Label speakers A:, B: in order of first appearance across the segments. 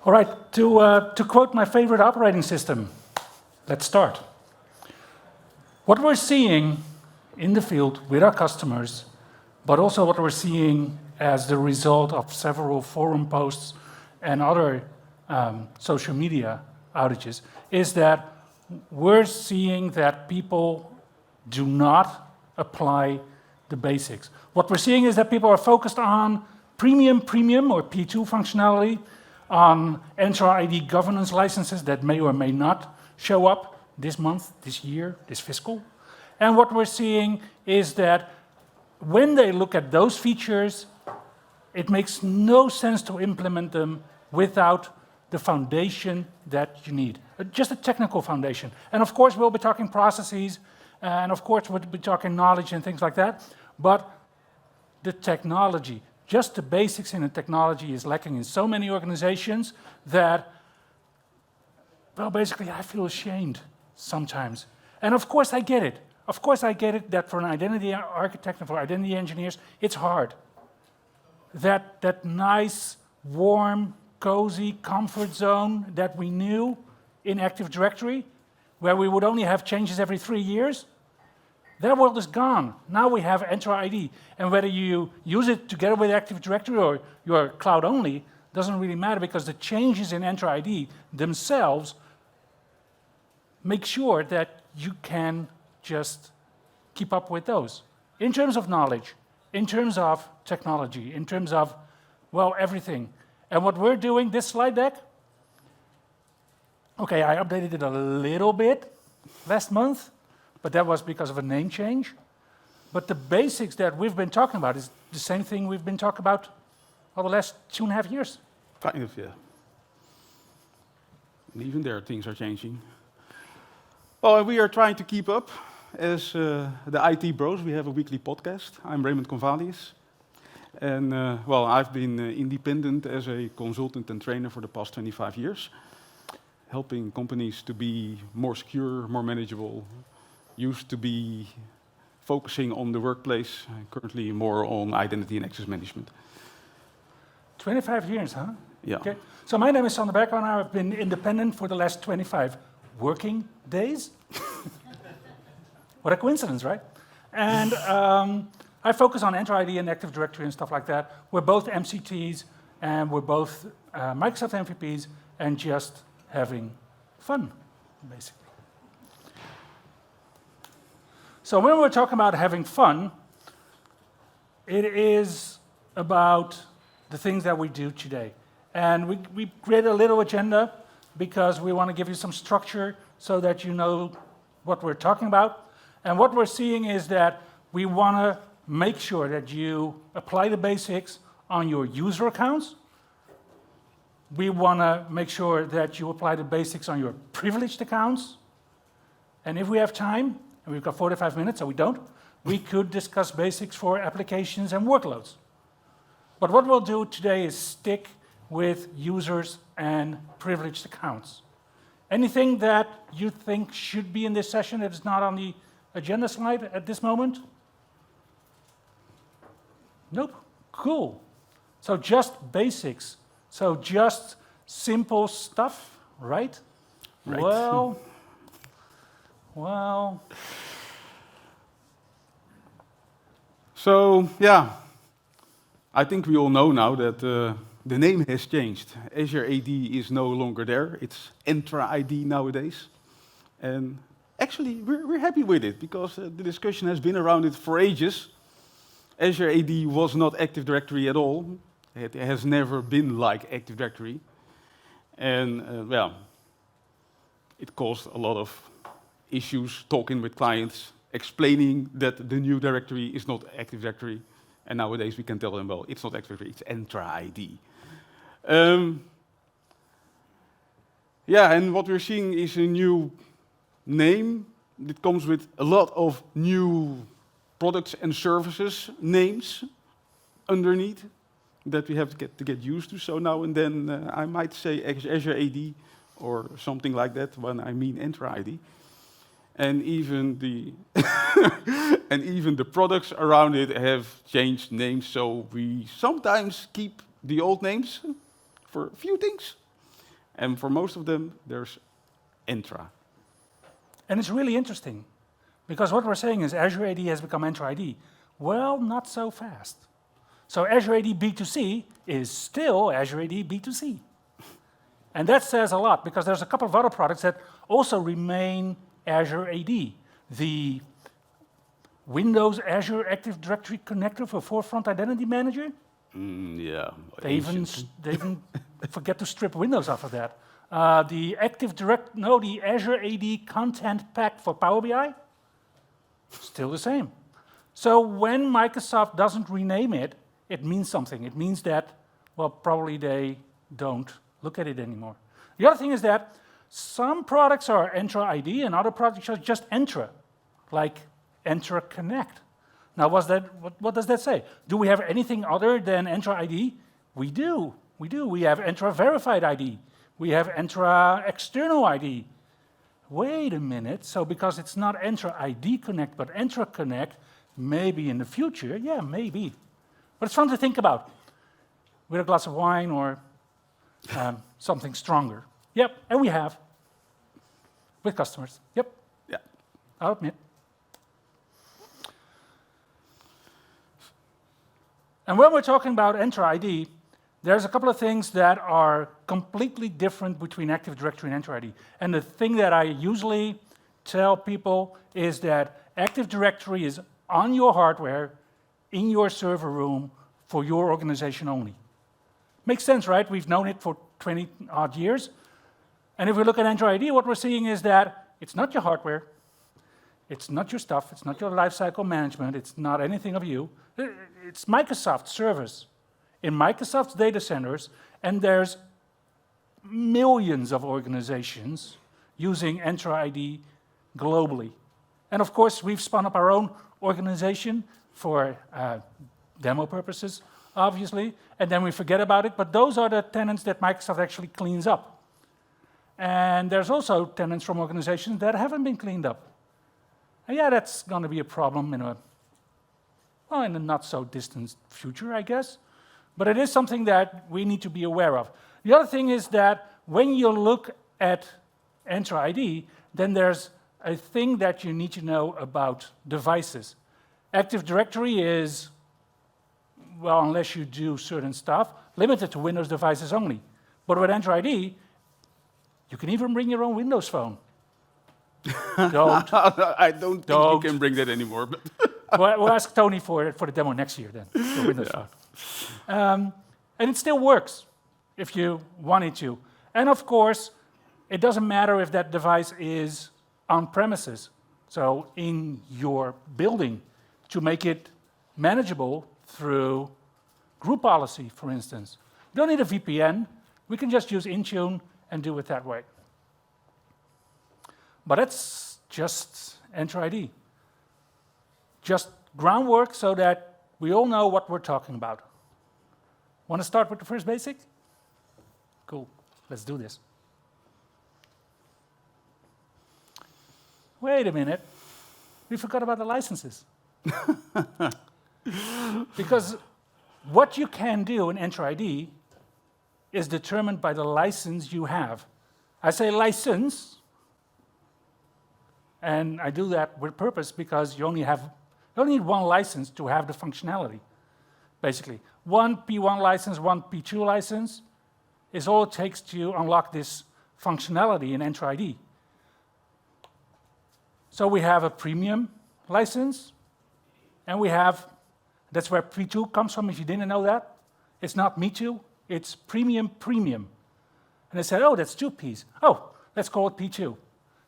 A: All right, to quote my favorite operating system, let's start. What we're seeing in the field with our customers, but also what we're seeing as the result of several forum posts and other social media outages, is that we're seeing that people do not apply the basics. What we're seeing is that people are focused on premium or P2 functionality, on Entra ID governance licenses that may or may not show up this month, this year, this fiscal. And what we're seeing is that when they look at those features, it makes no sense to implement them without the foundation that you need, just a technical foundation. And of course, we'll be talking processes, and of course, we'll be talking knowledge and things like that, but the technology, just the basics in the technology is lacking in so many organizations that, well, basically, I feel ashamed sometimes. And of course, I get it. Of course, I get it that for an identity architect and for identity engineers, it's hard. That nice, warm, cozy comfort zone that we knew in Active Directory, where we would only have changes every 3 years, that world is gone. Now we have Entra ID. And whether you use it together with Active Directory or you're cloud only, doesn't really matter, because the changes in Entra ID themselves make sure that you can just keep up with those. In terms of knowledge, in terms of technology, in terms of, well, everything. And what we're doing, this slide deck, okay, I updated it a little bit last month, but that was because of a name change. But the basics that we've been talking about is the same thing we've been talking about for the last 2.5 years.
B: Kind of, yeah. And even there, things are changing. Well, we are trying to keep up. As the IT Bros, we have a weekly podcast. I'm Raymond Comvalius. And, well, I've been independent as a consultant and trainer for the past 25 years, helping companies to be more secure, more manageable. Used to be focusing on the workplace, currently more on identity and access management.
A: 25 years, huh?
B: Yeah.
A: Okay. So my name is Sander and I've been independent for the last 25 working days. What a coincidence, right? And I focus on Entra ID and Active Directory and stuff like that. We're both MCTs and we're both Microsoft MVPs and just having fun, basically. So when we're talking about having fun, it is about the things that we do today. And we created a little agenda because we want to give you some structure so that you know what we're talking about. And what we're seeing is that we want to make sure that you apply the basics on your user accounts. We want to make sure that you apply the basics on your privileged accounts. And if we have time, and we've got 45 minutes, so we don't, we could discuss basics for applications and workloads. But what we'll do today is stick with users and privileged accounts. Anything that you think should be in this session that is not on the agenda slide at this moment? Nope. Cool. So just basics. So just simple stuff, right?
B: Right.
A: Well.
B: So, yeah, I think we all know now that the name has changed. Azure AD is no longer there. It's Entra ID nowadays. And actually, we're happy with it because the discussion has been around it for ages. Azure AD was not Active Directory at all. It has never been like Active Directory. And, well, it caused a lot of issues talking with clients, explaining that the new directory is not Active Directory. And nowadays we can tell them, well, it's not Active Directory, it's Entra ID. Yeah, and what we're seeing is a new name. It comes with a lot of new products and services names underneath that we have to get used to. So now and then I might say Azure AD or something like that when I mean Entra ID. And even the and even the products around it have changed names, so we sometimes keep the old names for a few things. And for most of them, there's Entra.
A: And it's really interesting, because what we're saying is Azure AD has become Entra ID. Well, not so fast. So Azure AD B2C is still Azure AD B2C. And that says a lot, because there's a couple of other products that also remain Azure AD. The Windows Azure Active Directory connector for Forefront Identity Manager.
B: Yeah.
A: They even forget to strip Windows off of that. The Azure AD Content Pack for Power BI, still the same. So when Microsoft doesn't rename it, it means something. It means that, well, probably they don't look at it anymore. The other thing is that some products are Entra ID and other products are just Entra, like Entra Connect. Now, what does that say? Do we have anything other than Entra ID? We do. We have Entra Verified ID. We have Entra External ID. Wait a minute. So because it's not Entra ID Connect, but Entra Connect, maybe in the future, yeah, maybe. But it's fun to think about with a glass of wine or something stronger. Yep, and we have with customers. Yep.
B: Yeah.
A: I'll admit. And when we're talking about Entra ID, there's a couple of things that are completely different between Active Directory and Entra ID. And the thing that I usually tell people is that Active Directory is on your hardware, in your server room, for your organization only. Makes sense, right? We've known it for 20-odd years. And if we look at Entra ID, what we're seeing is that it's not your hardware, it's not your stuff, it's not your lifecycle management, it's not anything of you. It's Microsoft servers in Microsoft's data centers, and there's millions of organizations using Entra ID globally. And of course, we've spun up our own organization for demo purposes, obviously, and then we forget about it, but those are the tenants that Microsoft actually cleans up. And there's also tenants from organizations that haven't been cleaned up. And yeah, that's going to be a problem in a not so distant future, I guess. But it is something that we need to be aware of. The other thing is that when you look at Entra ID, then there's a thing that you need to know about devices. Active Directory is, well, unless you do certain stuff, limited to Windows devices only. But with Entra ID, you can even bring your own Windows phone. Don't.
B: I don't think you can bring that anymore. But
A: we'll ask Tony for the demo next year then, for Windows phone. And it still works if you wanted to. And of course, it doesn't matter if that device is on premises, so in your building, to make it manageable through group policy, for instance. We don't need a VPN. We can just use Intune and do it that way. But that's just Entra ID. Just groundwork so that we all know what we're talking about. Want to start with the first basic? Cool, let's do this. Wait a minute, we forgot about the licenses. Because what you can do in Entra ID is determined by the license you have. I say license, and I do that with purpose because you only need one license to have the functionality, basically. One P1 license, one P2 license is all it takes to unlock this functionality in Entra ID. So we have a premium license, and we have, that's where P2 comes from, if you didn't know that. It's not Me Too, it's premium. And they said, oh, that's 2 Ps. Oh, let's call it P2.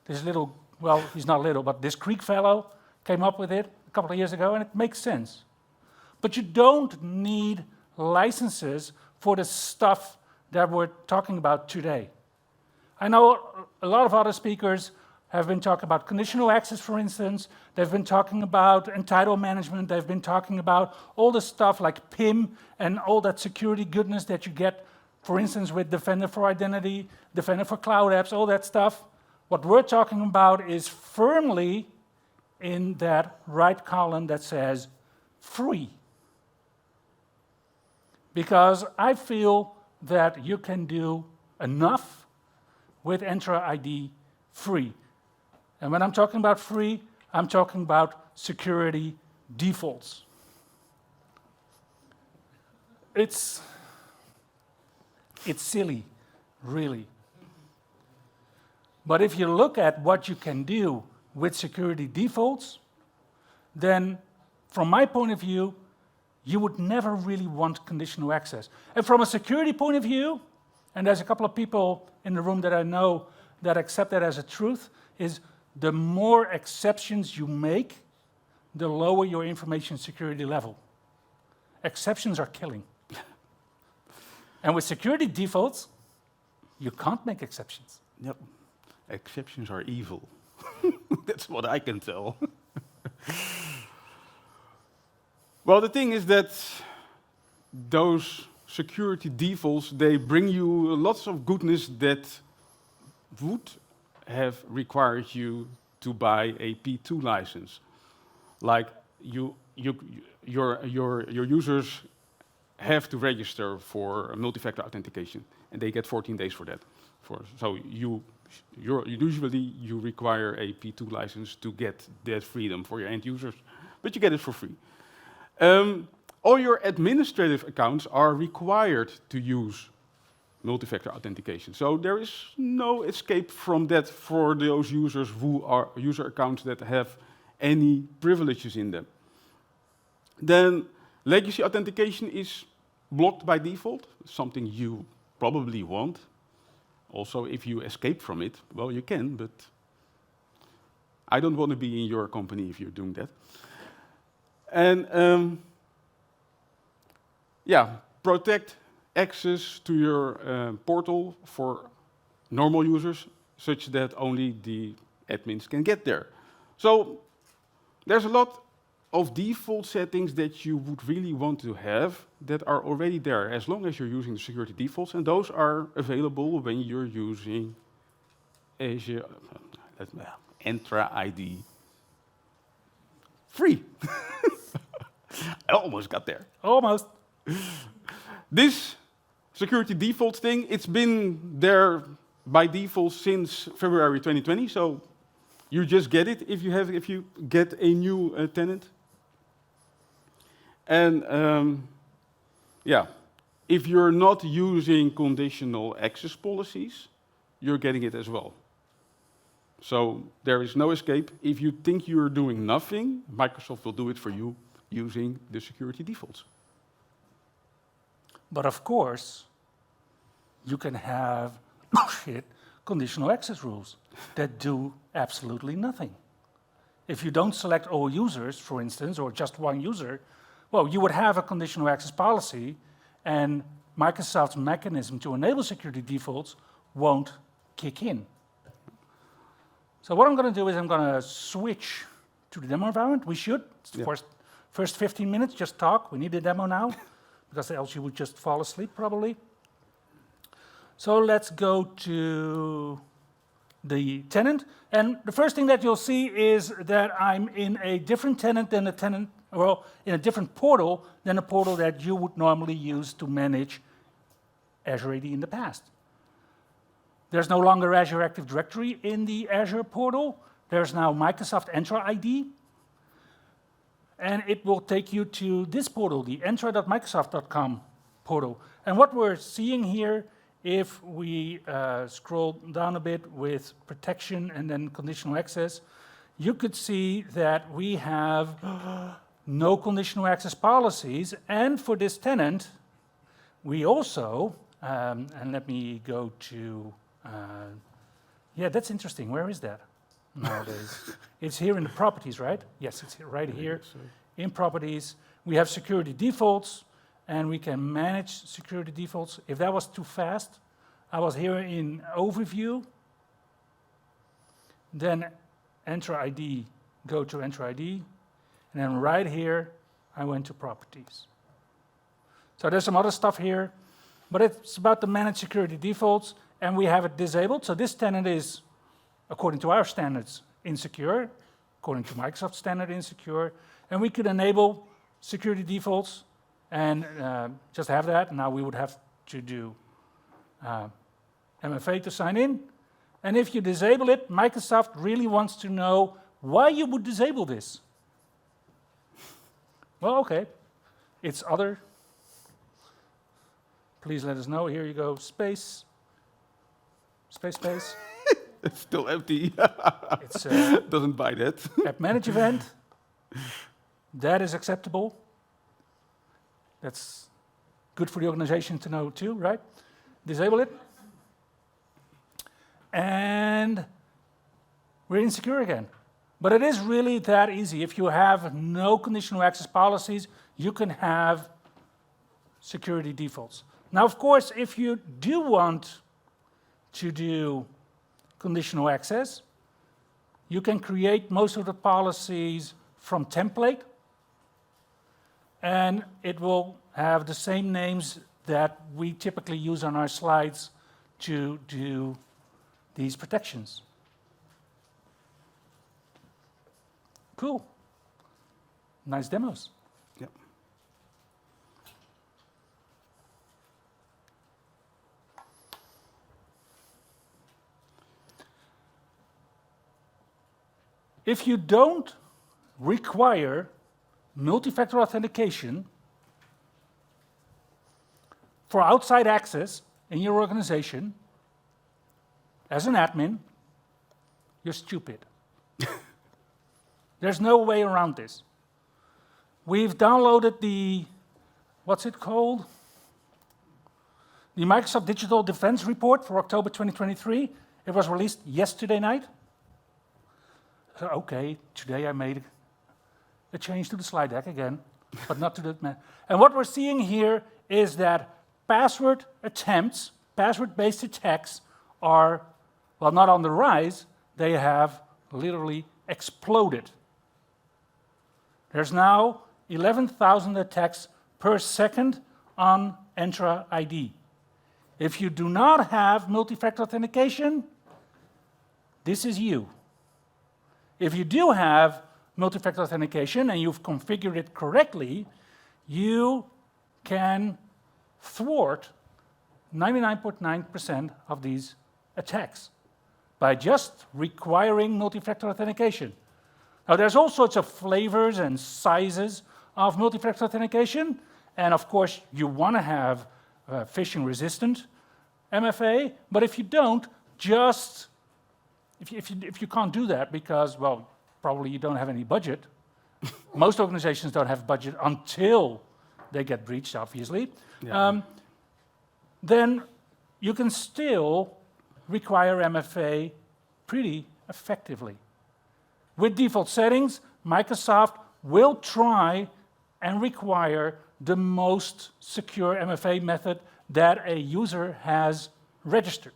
A: This little, well, he's not little, but this Greek fellow came up with it a couple of years ago, and it makes sense. But you don't need licenses for the stuff that we're talking about today. I know a lot of other speakers have been talking about conditional access, for instance. They've been talking about entitlement management. They've been talking about all the stuff like PIM and all that security goodness that you get, for instance, with Defender for Identity, Defender for Cloud Apps, all that stuff. What we're talking about is firmly in that right column that says free. Because I feel that you can do enough with Entra ID free. And when I'm talking about free, I'm talking about security defaults. It's silly, really. But if you look at what you can do with security defaults, then from my point of view, you would never really want conditional access. And from a security point of view, and there's a couple of people in the room that I know that accept that as a truth, is the more exceptions you make, the lower your information security level. Exceptions are killing. And with security defaults, you can't make exceptions.
B: Yep. Exceptions are evil. That's what I can tell. Well, the thing is that those security defaults, they bring you lots of goodness that would have required you to buy a P2 license. Like your users have to register for multi-factor authentication, and they get 14 days for that. So usually you require a P2 license to get that freedom for your end users, but you get it for free. All your administrative accounts are required to use multi-factor authentication. So there is no escape from that for those users who are user accounts that have any privileges in them. Then legacy authentication is blocked by default, something you probably want. Also, if you escape from it, well, you can, but I don't want to be in your company if you're doing that. And protect access to your portal for normal users, such that only the admins can get there. So there's a lot of default settings that you would really want to have that are already there, as long as you're using the security defaults, and those are available when you're using Azure Entra ID free. I almost got there.
A: Almost.
B: This security default thing, it's been there by default since February 2020, so you just get it if you get a new tenant. And if you're not using conditional access policies, you're getting it as well. So there is no escape. If you think you're doing nothing, Microsoft will do it for you using the security defaults.
A: But of course, you can have conditional access rules that do absolutely nothing. If you don't select all users, for instance, or just one user, well, you would have a conditional access policy, and Microsoft's mechanism to enable security defaults won't kick in. So what I'm going to do is I'm going to switch to the demo environment. We should. First 15 minutes, just talk. We need a demo now, because else you would just fall asleep, probably. So let's go to the tenant. And the first thing that you'll see is that I'm in a different tenant than the tenant, well, in a different portal than the portal that you would normally use to manage Azure AD in the past. There's no longer Azure Active Directory in the Azure portal. There's now Microsoft Entra ID. And it will take you to this portal, the entra.microsoft.com portal. And what we're seeing here, if we scroll down a bit with protection and then conditional access, you could see that we have no conditional access policies. And for this tenant, we also, and let me go to, that's interesting. Where is that nowadays? It's here in the properties, right? Yes, it's right here. In properties, we have security defaults, and we can manage security defaults. If that was too fast, I was here in overview. Then Entra ID, go to Entra ID. And then right here, I went to properties. So there's some other stuff here, but it's about the manage security defaults, and we have it disabled. So this tenant is, according to our standards, insecure, according to Microsoft standard, insecure. And we could enable security defaults and just have that. Now we would have to do MFA to sign in. And if you disable it, Microsoft really wants to know why you would disable this. Well, okay, it's other. Please let us know. Here you go, space. Space, space.
B: It's still empty.
A: It's
B: Doesn't buy that.
A: AppManagEvent. That is acceptable. That's good for the organization to know too, right? Disable it. And we're insecure again. But it is really that easy. If you have no conditional access policies, you can have security defaults. Now, of course, if you do want to do conditional access, you can create most of the policies from template, and it will have the same names that we typically use on our slides to do these protections. Cool. Nice demos.
B: Yep.
A: If you don't require multi-factor authentication for outside access in your organization, as an admin, you're stupid. There's no way around this. We've downloaded the, what's it called? The Microsoft Digital Defense Report for October 2023. It was released yesterday night. So, okay, today I made a change to the slide deck again, but not to the... And what we're seeing here is that password attempts, password-based attacks are, well, not on the rise, they have literally exploded. There's now 11,000 attacks per second on Entra ID. If you do not have multi-factor authentication, this is you. If you do have multi-factor authentication and you've configured it correctly, you can thwart 99.9% of these attacks by just requiring multi-factor authentication. Now, there's all sorts of flavors and sizes of multi-factor authentication, and of course, you want to have phishing-resistant MFA, but if you don't, just if you can't do that because, well, probably you don't have any budget. Most organizations don't have budget until they get breached, obviously. Yeah. Then you can still require MFA pretty effectively. With default settings, Microsoft will try and require the most secure MFA method that a user has registered.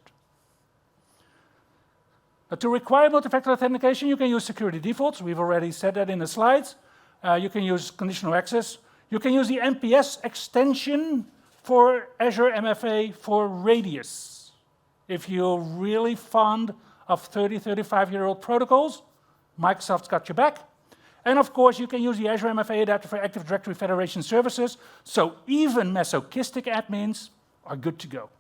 A: To require multi-factor authentication, you can use security defaults. We've already said that in the slides. You can use conditional access. You can use the NPS extension for Azure MFA for Radius. If you're really fond of 30, 35-year-old protocols, Microsoft's got your back. And of course, you can use the Azure MFA adapter for Active Directory Federation services, so even masochistic admins are good to go.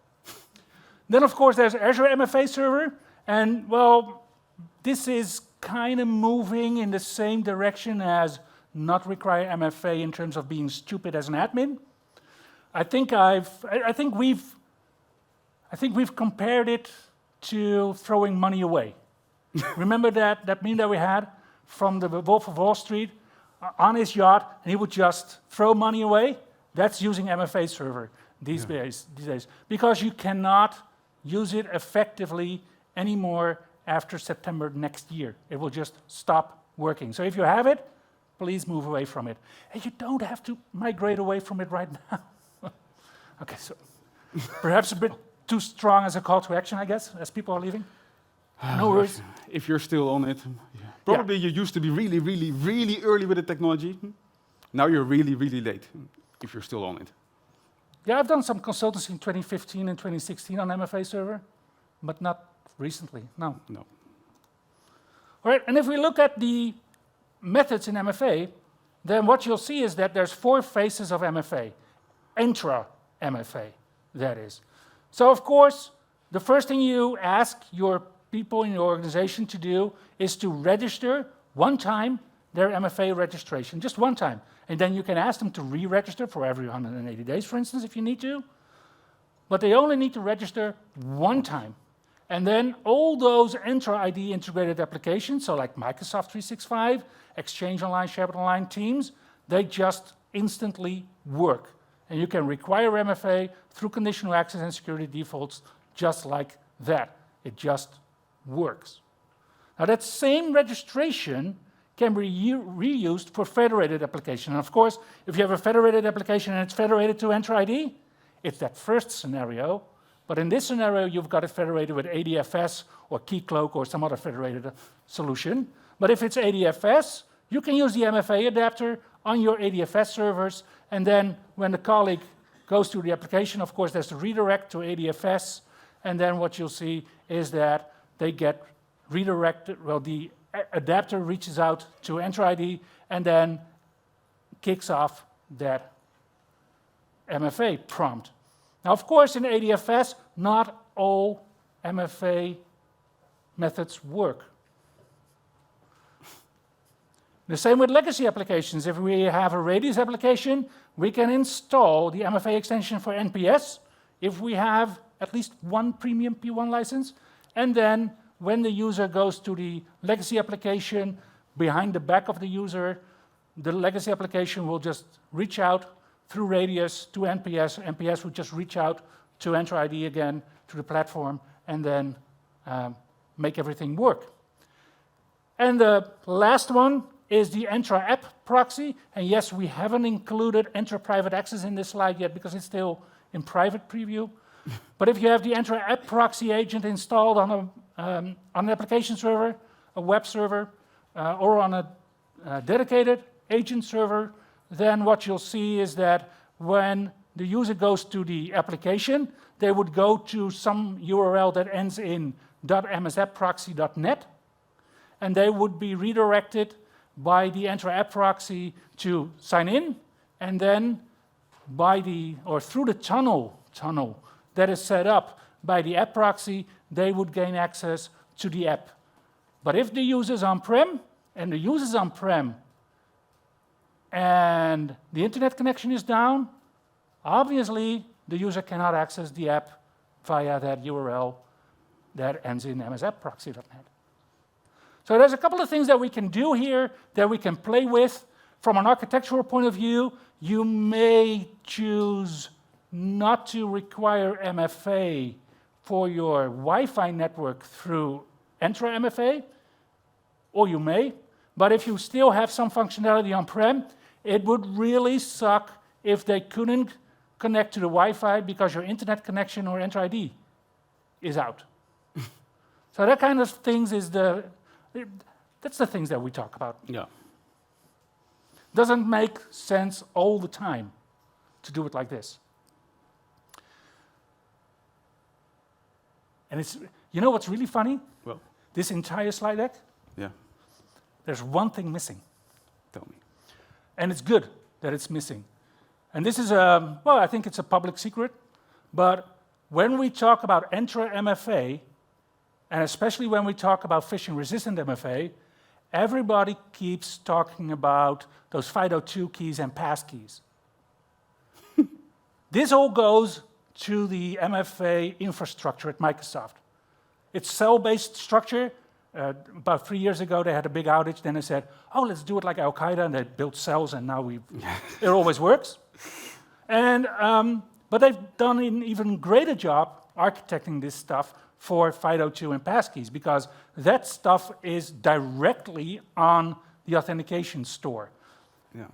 A: Then, of course, there's Azure MFA Server, and, well, this is kind of moving in the same direction as not require MFA in terms of being stupid as an admin. I think we've compared it to throwing money away. Remember that meme that we had from the Wolf of Wall Street on his yacht, and he would just throw money away? That's using MFA server these days, because you cannot use it effectively anymore after September next year. It will just stop working. So if you have it, please move away from it. And you don't have to migrate away from it right now. Okay, so perhaps a bit too strong as a call to action, I guess, as people are leaving. No worries.
B: If you're still on it, probably you used to be really, really, really early with the technology. Now you're really, really late, if you're still on it.
A: Yeah, I've done some consultancy in 2015 and 2016 on MFA server, but not recently, no.
B: No.
A: All right, and if we look at the methods in MFA, then what you'll see is that there's 4 phases of MFA. Entra MFA, that is. So, of course, the first thing you ask your people in your organization to do is to register one time their MFA registration, just one time. And then you can ask them to re-register for every 180 days, for instance, if you need to. But they only need to register one time. And then all those Entra ID integrated applications, so like Microsoft 365, Exchange Online, SharePoint Online, Teams, they just instantly work. And you can require MFA through conditional access and security defaults just like that. It just works. Now that same registration can be reused for federated application. And of course, if you have a federated application and it's federated to Entra ID, it's that first scenario. But in this scenario, you've got it federated with ADFS or Keycloak or some other federated solution. But if it's ADFS, you can use the MFA adapter on your ADFS servers. And then when the colleague goes to the application, of course, there's the redirect to ADFS. And then what you'll see is that they get redirected. Well, the adapter reaches out to Entra ID and then kicks off that MFA prompt. Now, of course, in ADFS, not all MFA methods work. The same with legacy applications. If we have a Radius application, we can install the MFA extension for NPS if we have at least one premium P1 license. And then when the user goes to the legacy application, behind the back of the user, the legacy application will just reach out through Radius to NPS. NPS will just reach out to Entra ID again, to the platform, and then make everything work. And the last one is the Entra App Proxy. And yes, we haven't included Entra Private Access in this slide yet because it's still in private preview. But if you have the Entra App Proxy agent installed on an application server, a web server, or on a dedicated agent server, then what you'll see is that when the user goes to the application, they would go to some URL that ends in .msappproxy.net, and they would be redirected by the Entra App Proxy to sign in, and then through the tunnel that is set up by the App Proxy, they would gain access to the app. But if the user's on-prem, and the user's on-prem, and the internet connection is down, obviously the user cannot access the app via that URL that ends in msappproxy.net. So there's a couple of things that we can do here that we can play with. From an architectural point of view, you may choose not to require MFA for your Wi-Fi network through Entra MFA, or you may, but if you still have some functionality on-prem, it would really suck if they couldn't connect to the Wi-Fi because your internet connection or Entra ID is out. So that kind of things that's the things that we talk about.
B: Yeah.
A: Doesn't make sense all the time to do it like this. And you know what's really funny?
B: Well,
A: This entire slide deck,
B: yeah.
A: there's one thing missing.
B: Tell me.
A: And it's good that it's missing. And this is I think it's a public secret, but when we talk about Entra MFA, and especially when we talk about phishing-resistant MFA, everybody keeps talking about those FIDO2 keys and passkeys. This all goes to the MFA infrastructure at Microsoft. It's cell-based structure. About 3 years ago, they had a big outage. Then they said, oh, let's do it like Al-Qaeda, and they built cells, and now it always works. And but they've done an even greater job architecting this stuff for FIDO2 and passkeys, because that stuff is directly on the authentication store.
B: Yeah.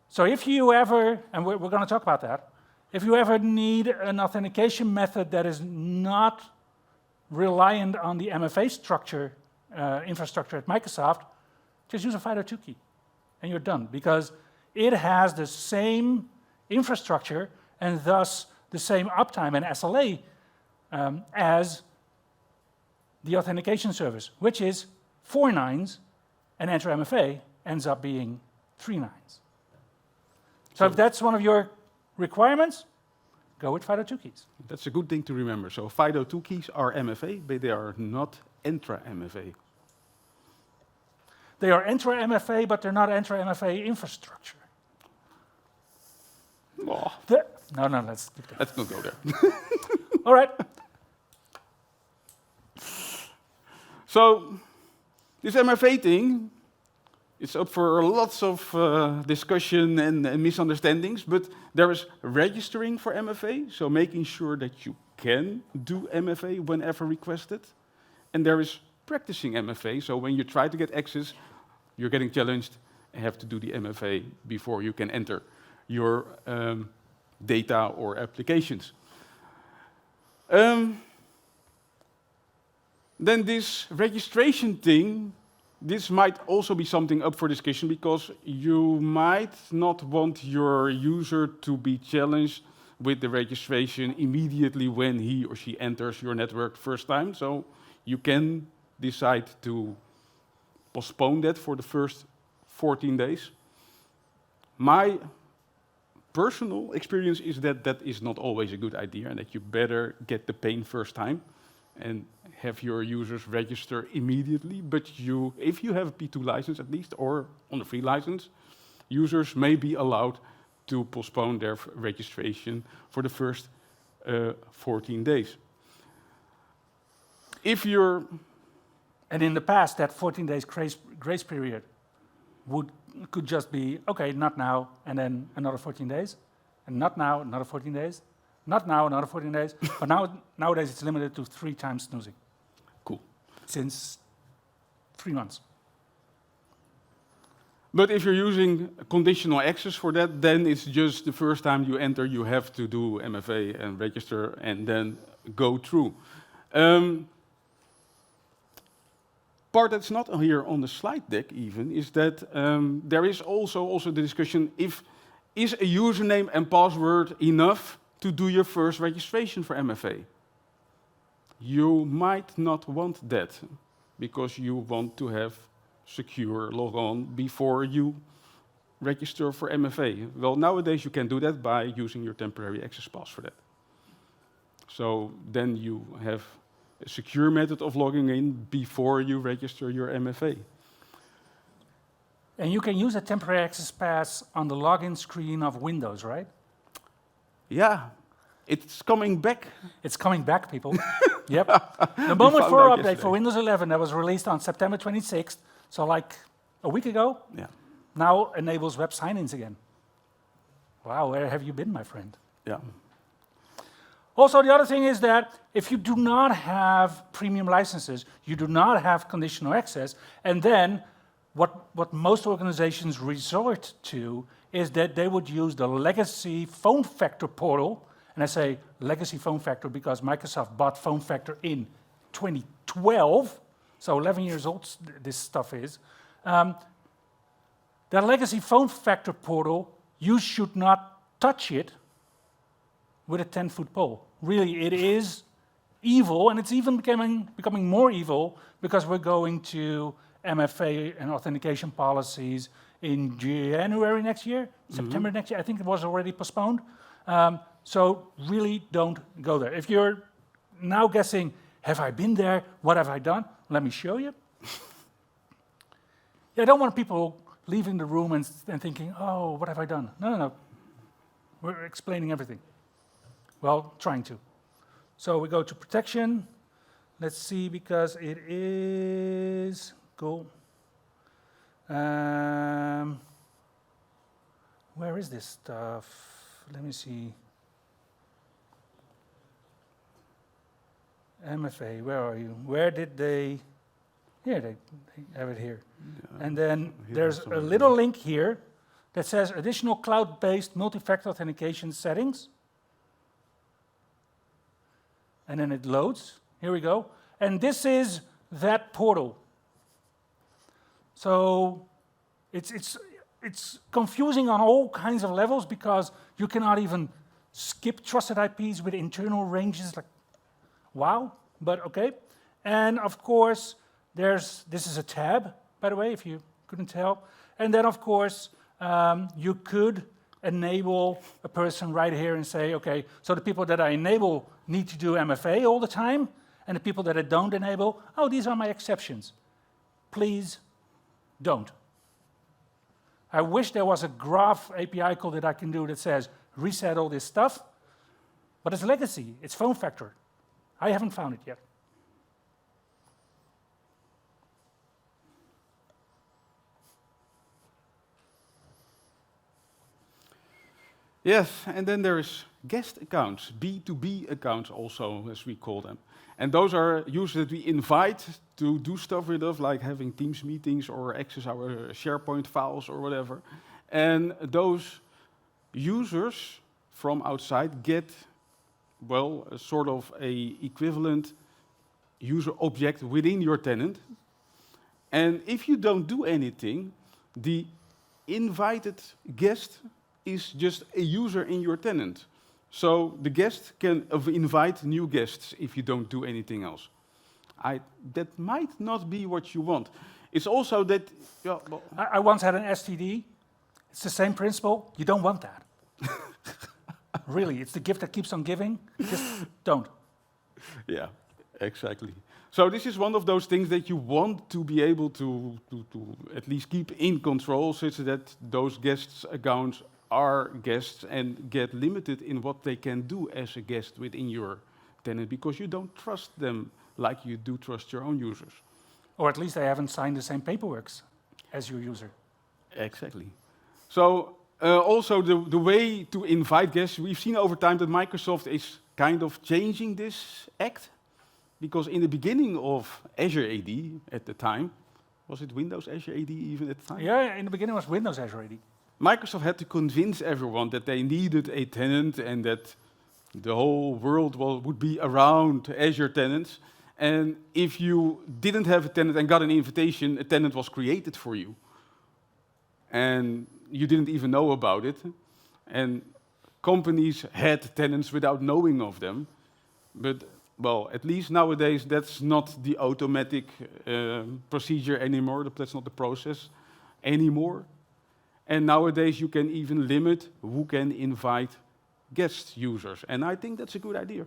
A: So if you ever, and we're going to talk about that, if you ever need an authentication method that is not reliant on the MFA structure, infrastructure at Microsoft, just use a FIDO2 key, and you're done, because it has the same infrastructure and thus the same uptime and SLA as the authentication service, which is 4 nines, and Entra MFA ends up being 3 nines. So if that's one of your requirements, go with FIDO2 keys.
B: That's a good thing to remember. So FIDO2 keys are MFA, but they are not Entra MFA?
A: They are Entra MFA, but they're not Entra MFA infrastructure.
B: Oh,
A: No, let's keep that.
B: let's not go there.
A: All right.
B: So, this MFA thing, it's up for lots of discussion and misunderstandings, but there is registering for MFA, so making sure that you can do MFA whenever requested. And there is practicing MFA, so when you try to get access, you're getting challenged and have to do the MFA before you can enter your data or applications. Then this registration thing, this might also be something up for discussion because you might not want your user to be challenged with the registration immediately when he or she enters your network first time. So you can decide to postpone that for the first 14 days. My personal experience is that that is not always a good idea and that you better get the pain first time and have your users register immediately. But if you have a P2 license at least, or on a free license, users may be allowed to postpone their registration for the first 14 days.
A: And in the past, that 14 days grace period could just be, okay, not now, and then another 14 days, and not now, another 14 days, not now, another 14 days, but nowadays it's limited to 3 times snoozing.
B: Cool.
A: Since 3 months.
B: But if you're using conditional access for that, then it's just the first time you enter, you have to do MFA and register and then go through. Part that's not here on the slide deck even is that there is also the discussion is a username and password enough to do your first registration for MFA? You might not want that because you want to have secure logon before you register for MFA. Well, nowadays you can do that by using your temporary access pass for that. So then you have a secure method of logging in before you register your MFA.
A: And you can use a temporary access pass on the login screen of Windows, right?
B: Yeah, it's coming back.
A: It's coming back, people. Yep. The Moment 4 update yesterday for Windows 11 that was released on September 26th, so like a week ago, now enables web sign-ins again. Wow, where have you been, my friend?
B: Yeah.
A: Also, the other thing is that if you do not have premium licenses, you do not have conditional access, and then what most organizations resort to is that they would use the legacy phone factor portal, and I say legacy phone factor because Microsoft bought phone factor in 2012, so 11 years old this stuff is. The legacy phone factor portal, you should not touch it with a 10-foot pole. Really, it is evil, and it's even becoming more evil because we're going to MFA and authentication policies in January next year, September next year. I think it was already postponed. So really don't go there. If you're now guessing, have I been there? What have I done? Let me show you. I don't want people leaving the room and thinking, oh, what have I done? No. We're explaining everything. Well, trying to. So we go to protection. Let's see, because it is cool. Where is this stuff? Let me see. MFA, where are you? Where did they? Here, they have it here. Yeah. And then there's a little link here that says additional cloud-based multi-factor authentication settings. And then it loads. Here we go. And this is that portal. So it's confusing on all kinds of levels because you cannot even skip trusted IPs with internal ranges. Like, wow, but okay. And of course, this is a tab, by the way, if you couldn't tell. And then, of course, you could enable a person right here and say, okay, so the people that I enable need to do MFA all the time, And the people that I don't enable, oh, these are my exceptions. Please don't. I wish there was a graph API call that I can do that says reset all this stuff, but it's legacy, it's phone factor. I haven't found it yet.
B: Yes, and then there is guest accounts, B2B accounts also, as we call them. And those are users that we invite to do stuff with us, like having Teams meetings or access our SharePoint files or whatever. And those users from outside get, well, a sort of a equivalent user object within your tenant. And if you don't do anything, the invited guest is just a user in your tenant. So the guest can invite new guests if you don't do anything else. That might not be what you want. It's also that... Yeah, well,
A: I once had an STD. It's the same principle. You don't want that. Really, it's the gift that keeps on giving. Just don't.
B: Yeah, exactly. So this is one of those things that you want to be able to at least keep in control, such that those guests' accounts are guests and get limited in what they can do as a guest within your tenant, because you don't trust them like you do trust your own users.
A: Or at least they haven't signed the same paperwork as your user.
B: Exactly. So also the way to invite guests, we've seen over time that Microsoft is kind of changing this act, because in the beginning of Azure AD at the time, was it Windows Azure AD even at the time?
A: Yeah, in the beginning it was Windows Azure AD.
B: Microsoft had to convince everyone that they needed a tenant and that the whole world would be around Azure tenants. And if you didn't have a tenant and got an invitation, a tenant was created for you. And you didn't even know about it. And companies had tenants without knowing of them. But, well, at least nowadays, that's not the automatic procedure anymore. That's not the process anymore. And nowadays, you can even limit who can invite guest users. And I think that's a good idea.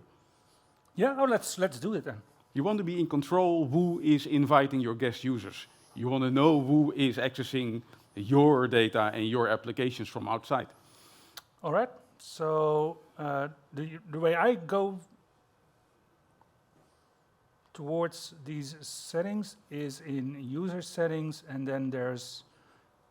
A: Yeah, oh, let's do it then.
B: You want to be in control who is inviting your guest users. You want to know who is accessing your data and your applications from outside.
A: All right. So the way I go towards these settings is in user settings, and then there's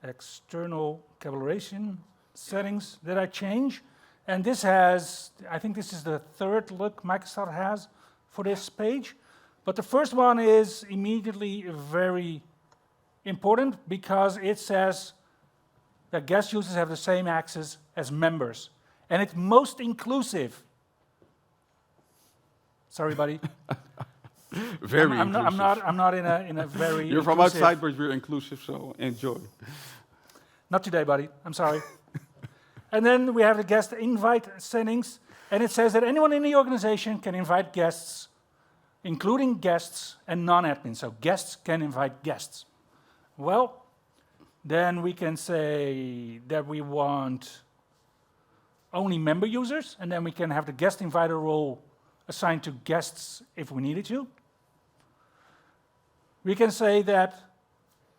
A: external collaboration settings that I change. And this has, I think this is the third look Microsoft has for this page. But the first one is immediately very important because it says that guest users have the same access as members. And it's most inclusive. Sorry, buddy.
B: Very inclusive.
A: I'm not in a very
B: You're from outside, but you're inclusive, so enjoy.
A: Not today, buddy. I'm sorry. And then we have the guest invite settings, and it says that anyone in the organization can invite guests, including guests and non-admins. So guests can invite guests. Well, then we can say that we want only member users, and then we can have the guest inviter role assigned to guests if we needed to. We can say that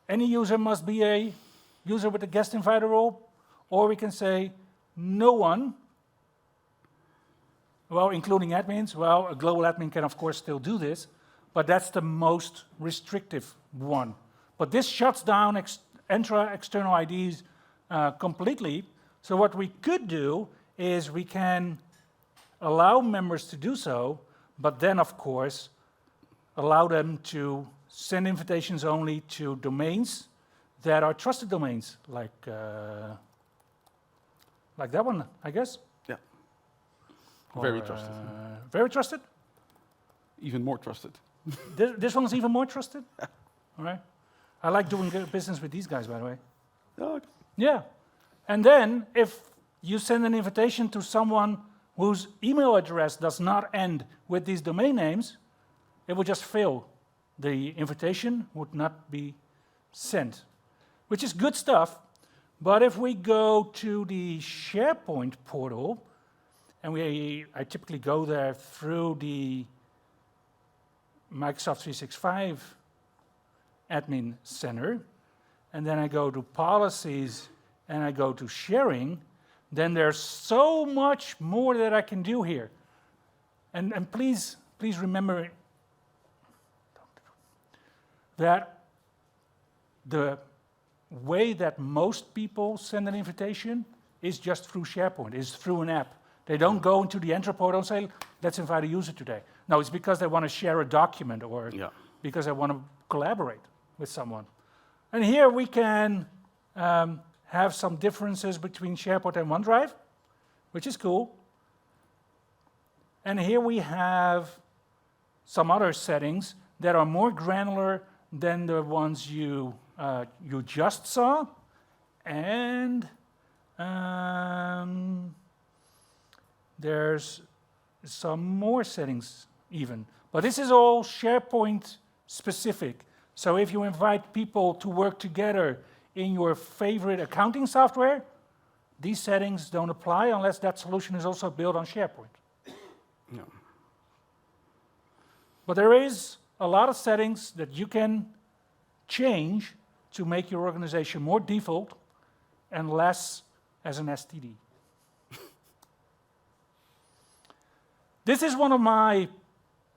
A: any user must be a user with the guest inviter role, or we can say no one, well, including admins. Well, a global admin can, of course, still do this, but that's the most restrictive one. But this shuts down Entra external IDs completely. So what we could do is we can allow members to do so, but then, of course, allow them to send invitations only to domains that are trusted domains, like that one, I guess.
B: Yeah.
A: Or,
B: Very trusted.
A: Very trusted?
B: Even more trusted.
A: This one's even more trusted? All right. I like doing business with these guys, by the way.
B: Oh,
A: Yeah. And then, if you send an invitation to someone whose email address does not end with these domain names, it would just fail. The invitation would not be sent, which is good stuff. But if we go to the SharePoint portal, and I typically go there through the Microsoft 365 Admin Center, and then I go to Policies, and I go to Sharing, then there's so much more that I can do here. And please remember that the way that most people send an invitation is just through SharePoint, is through an app. They don't go into the Entra portal and say, let's invite a user today. No, it's because they want to share a document or because they want to collaborate with someone. And here we can have some differences between SharePoint and OneDrive, which is cool. And here we have some other settings that are more granular than the ones you just saw. And there's some more settings even. But this is all SharePoint specific. So if you invite people to work together in your favorite accounting software, these settings don't apply unless that solution is also built on SharePoint.
B: No.
A: But there is a lot of settings that you can change to make your organization more default and less as an STD. This is one of my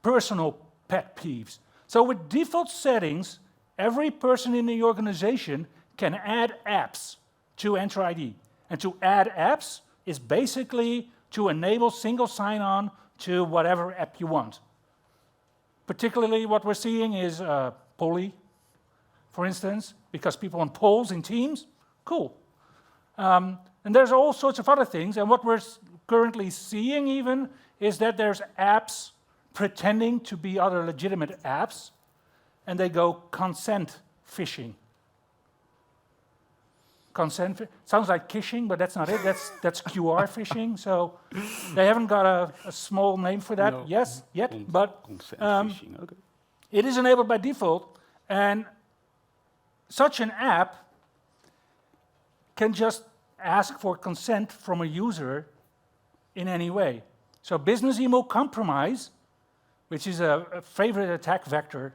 A: personal pet peeves. So with default settings, every person in the organization can add apps to Entra ID. And to add apps is basically to enable single sign-on to whatever app you want. Particularly what we're seeing is Poly, for instance, because people want polls in Teams, cool. And there's all sorts of other things, and what we're currently seeing even is that there's apps pretending to be other legitimate apps, and they go consent phishing. Sounds like kishing, but that's not it. That's QR phishing. So they haven't got a small name for that yet, but
B: Okay.
A: It is enabled by default, and such an app can just ask for consent from a user in any way. So business email compromise, which is a favorite attack vector,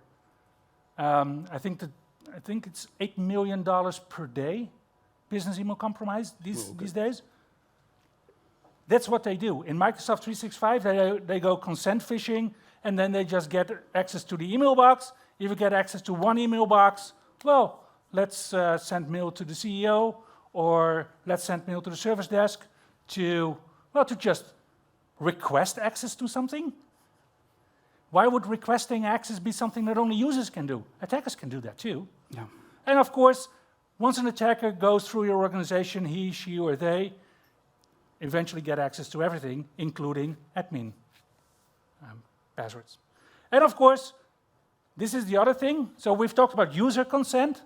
A: I think it's $8 million per day. Business email compromise these days. That's what they do. In Microsoft 365, they go consent phishing, and then they just get access to the email box. If you get access to one email box, well, let's send mail to the CEO, or let's send mail to the service desk to just request access to something. Why would requesting access be something that only users can do? Attackers can do that too.
B: Yeah.
A: And of course, once an attacker goes through your organization, he, she, or they eventually get access to everything, including admin passwords. And of course, this is the other thing. So we've talked about user consent,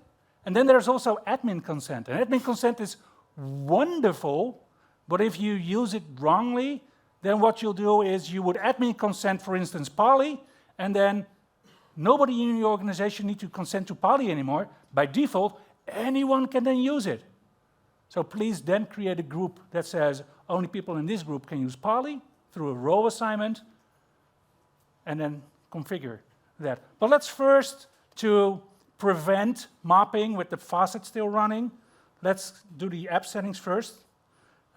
A: and then there's also admin consent. And admin consent is wonderful, but if you use it wrongly, then what you'll do is you would admin consent, for instance, Poly, and then nobody in your organization needs to consent to Poly anymore. By default, anyone can then use it. So please then create a group that says only people in this group can use Poly through a role assignment, and then configure that. But let's first, to prevent mopping with the faucet still running, let's do the app settings first.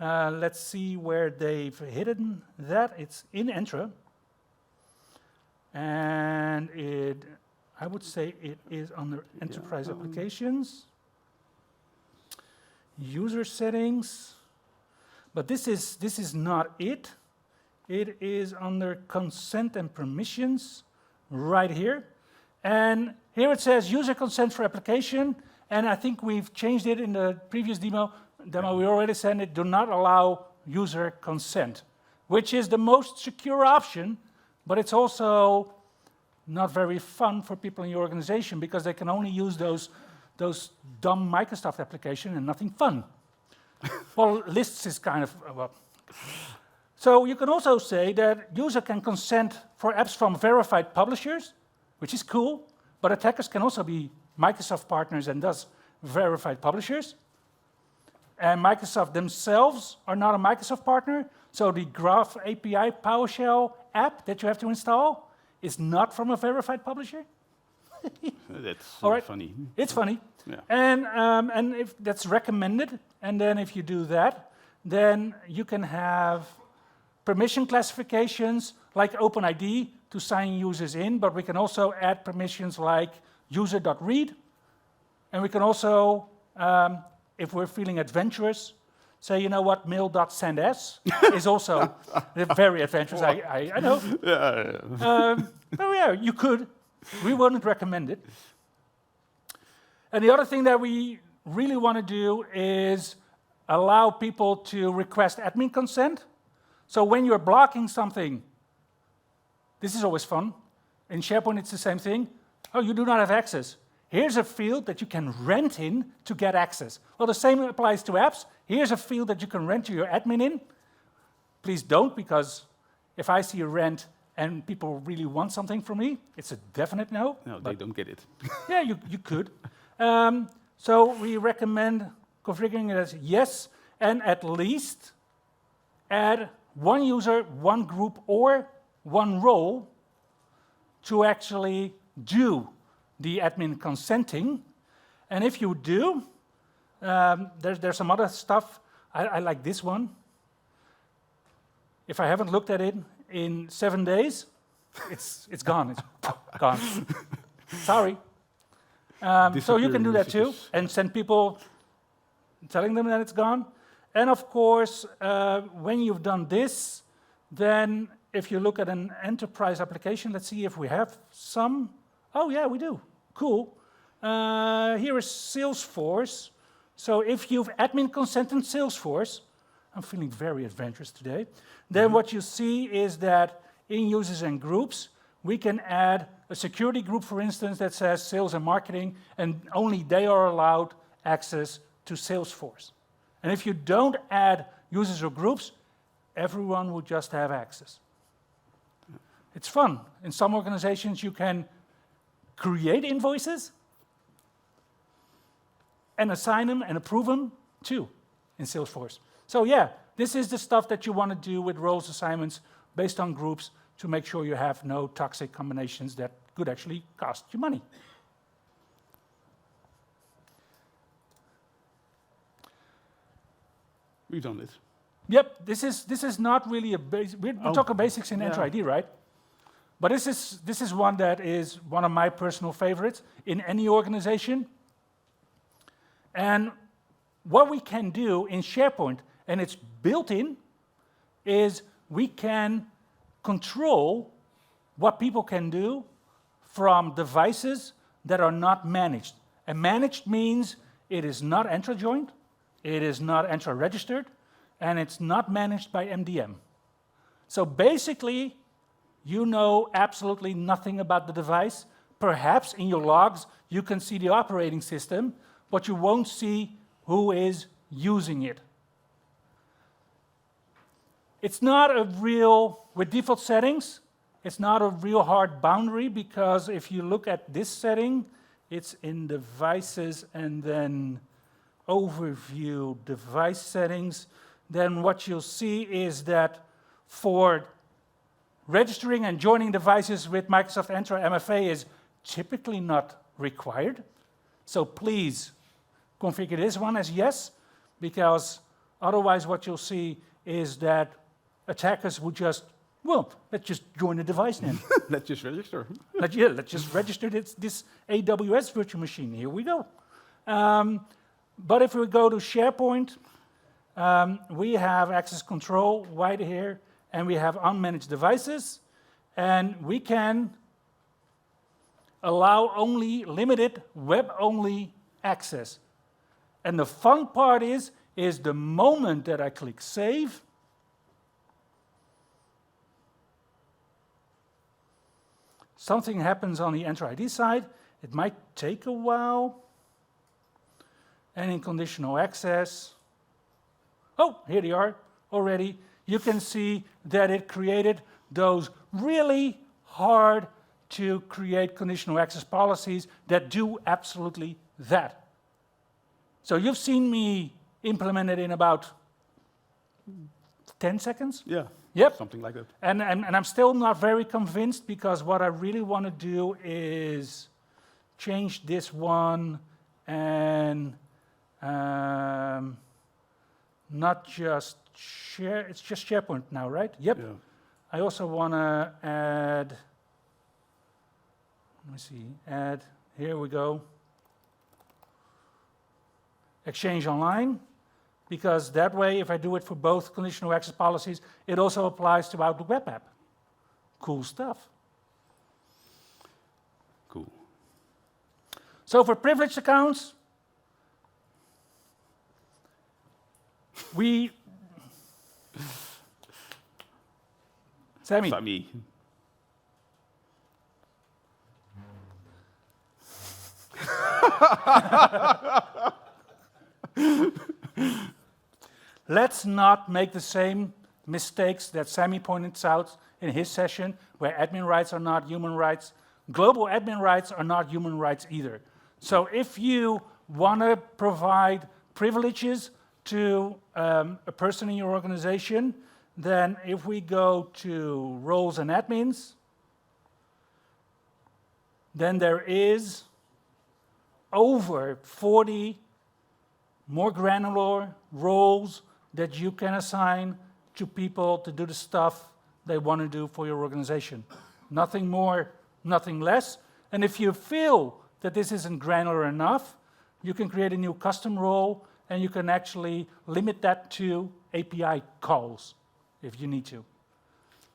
A: Let's see where they've hidden that. It's in Entra. And I would say it is under Enterprise Applications. User settings. But this is not it. It is under consent and permissions right here. And here it says user consent for application. And I think we've changed it in the previous demo. We already said it, do not allow user consent, which is the most secure option, but it's also not very fun for people in your organization because they can only use those dumb Microsoft applications and nothing fun. Well, lists is kind of, well. So you can also say that user can consent for apps from verified publishers, which is cool, but attackers can also be Microsoft partners and thus verified publishers. And Microsoft themselves are not a Microsoft partner, so the Graph API PowerShell app that you have to install is not from a verified publisher?
B: That's
A: All right.
B: funny.
A: It's funny.
B: Yeah.
A: And if that's recommended, and then if you do that, then you can have permission classifications like OpenID to sign users in, but we can also add permissions like user.read, and we can also, if we're feeling adventurous, say, you know what, mail.sendas is also very adventurous, I know. But yeah, you could. We wouldn't recommend it. And the other thing that we really want to do is allow people to request admin consent. So when you're blocking something, this is always fun. In SharePoint, it's the same thing. Oh, you do not have access. Here's a field that you can rent in to get access. Well, the same applies to apps. Here's a field that you can rent to your admin in. Please don't, because if I see a rent and people really want something from me, it's a definite no.
B: No, they don't get it.
A: Yeah, you could. So we recommend configuring it as yes, and at least add one user, one group, or one role to actually do the admin consenting. And if you do, there's some other stuff. I like this one. If I haven't looked at it in 7 days, it's gone. It's gone. Sorry. So you can do that too, and send people telling them that it's gone. And of course, when you've done this, then if you look at an enterprise application, let's see if we have some. Oh yeah, we do. Cool. Here is Salesforce. So if you've admin consent in Salesforce, I'm feeling very adventurous today, then what you see is that in users and groups, we can add a security group, for instance, that says sales and marketing, and only they are allowed access to Salesforce. And if you don't add users or groups, everyone will just have access. It's fun. In some organizations, you can create invoices and assign them and approve them too in Salesforce. So yeah, this is the stuff that you want to do with roles assignments based on groups to make sure you have no toxic combinations that could actually cost you money.
B: We've done it.
A: Yep, this is not really a basic. We're talking basics in Entra ID, right? But this is one that is one of my personal favorites in any organization. And what we can do in SharePoint, and it's built in, is we can control what people can do from devices that are not managed. And managed means it is not Entra joined, it is not Entra registered, and it's not managed by MDM. So basically, you know absolutely nothing about the device. Perhaps in your logs, you can see the operating system, but you won't see who is using it. It's not a real, with default settings, it's not a real hard boundary, because if you look at this setting, it's in devices and then overview device settings. Then what you'll see is that for registering and joining devices with Microsoft Entra MFA is typically not required. So please configure this one as yes, because otherwise what you'll see is that attackers would just, well, let's just join the device then.
B: Let's just register.
A: Let's just register this AWS virtual machine. Here we go. But if we go to SharePoint, we have access control right here, and we have unmanaged devices, and we can allow only limited web-only access. And the fun part is the moment that I click save, something happens on the Entra ID side. It might take a while. And in conditional access, oh, here they are already. You can see that it created those really hard to create conditional access policies that do absolutely that. So you've seen me implement it in about 10 seconds?
B: Yeah.
A: Yep.
B: Something like that.
A: And I'm still not very convinced, because what I really want to do is change this one and not just share, it's just SharePoint now, right? Yep.
B: Yeah.
A: I also want to add, let me see, add, here we go, Exchange Online, because that way, if I do it for both conditional access policies, it also applies to Outlook Web App. Cool stuff.
B: Cool.
A: So for privileged accounts, we... Sammy. Let's not make the same mistakes that Sammy pointed out in his session, where admin rights are not human rights. Global admin rights are not human rights either. So if you want to provide privileges to a person in your organization, then if we go to roles and admins, then there is over 40 more granular roles that you can assign to people to do the stuff they want to do for your organization. Nothing more, nothing less. And if you feel that this isn't granular enough, you can create a new custom role, and you can actually limit that to API calls if you need to.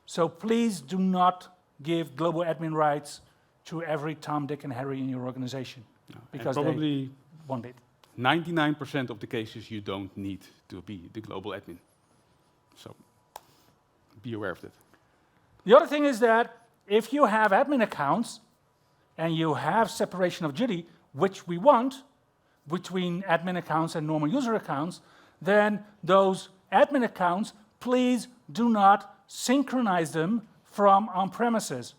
A: So please do not give global admin rights to every Tom, Dick, and Harry in your organization, because
B: probably
A: they want it.
B: 99% of the cases you don't need to be the global admin. So be aware of that.
A: The other thing is that if you have admin accounts and you have separation of duty, which we want between admin accounts and normal user accounts, then those admin accounts, please do not synchronize them from on-premises.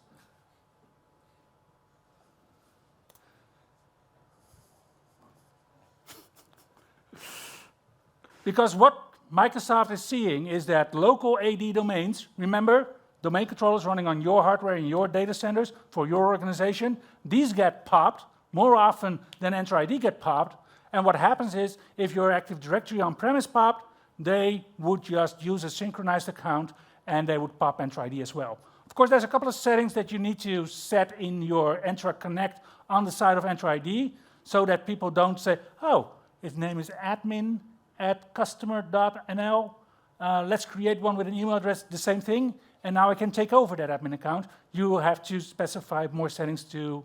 A: Because what Microsoft is seeing is that local AD domains, remember, domain controllers running on your hardware in your data centers for your organization, these get popped more often than Entra ID get popped. And what happens is, if your Active Directory on-premise popped, they would just use a synchronized account and they would pop Entra ID as well. Of course, there's a couple of settings that you need to set in your Entra Connect on the side of Entra ID, so that people don't say, oh, its name is admin at customer.nl. Let's create one with an email address, the same thing, and now I can take over that admin account. You have to specify more settings to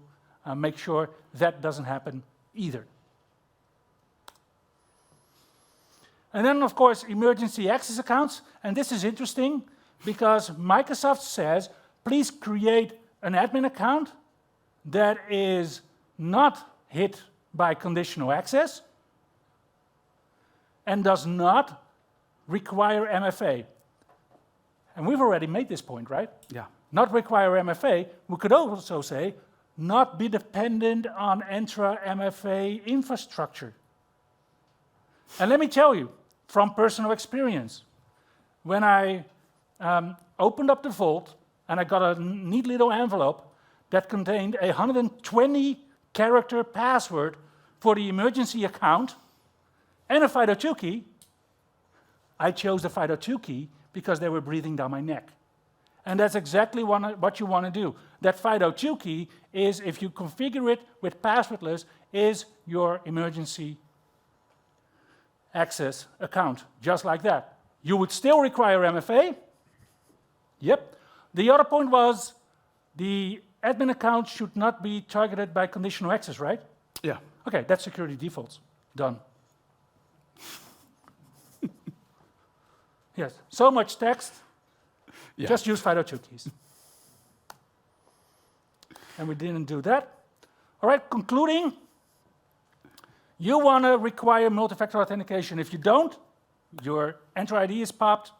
A: make sure that doesn't happen either. And then, of course, emergency access accounts. And this is interesting, because Microsoft says, please create an admin account that is not hit by conditional access and does not require MFA. And we've already made this point, right?
B: Yeah.
A: Not require MFA. We could also say, not be dependent on Entra MFA infrastructure. And let me tell you, from personal experience, when I opened up the vault and I got a neat little envelope that contained a 120-character password for the emergency account and a FIDO2 key, I chose the FIDO2 key because they were breathing down my neck. And that's exactly what you want to do. That FIDO2 key is, if you configure it with passwordless, is your emergency access account, just like that. You would still require MFA. Yep. The other point was the admin account should not be targeted by conditional access, right?
B: Yeah.
A: Okay, that's security defaults. Done. Yes, so much text. Yeah. Just use FIDO2 keys. And we didn't do that. All right, concluding. You want to require multi-factor authentication. If you don't, your Entra ID is popped.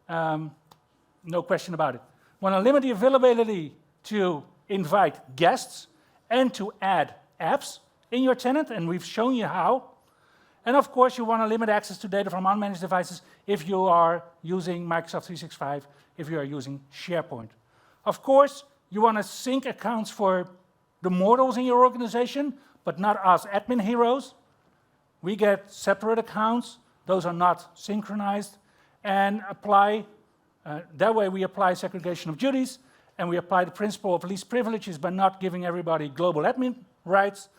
A: No question about it. Want to limit the availability to invite guests and to add apps in your tenant, and we've shown you how. And of course, you want to limit access to data from unmanaged devices if you are using Microsoft 365 if you are using SharePoint. Of course, you want to sync accounts for the mortals in your organization, but not us admin heroes. We get separate accounts. Those are not synchronized. And that way we apply segregation of duties, and we apply the principle of least privileges by not giving everybody global admin rights.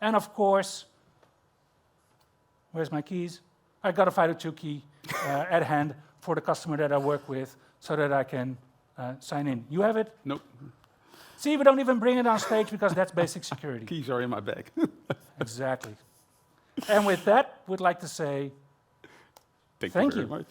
A: And of course, where's my keys? I got a FIDO2 key at hand for the customer that I work with so that I can sign in. You have it?
B: Nope.
A: See, we don't even bring it on stage because that's basic security.
B: Keys are in my bag.
A: Exactly. And with that, we'd like to say
B: Thank
A: Thank
B: you
A: you.
B: very much.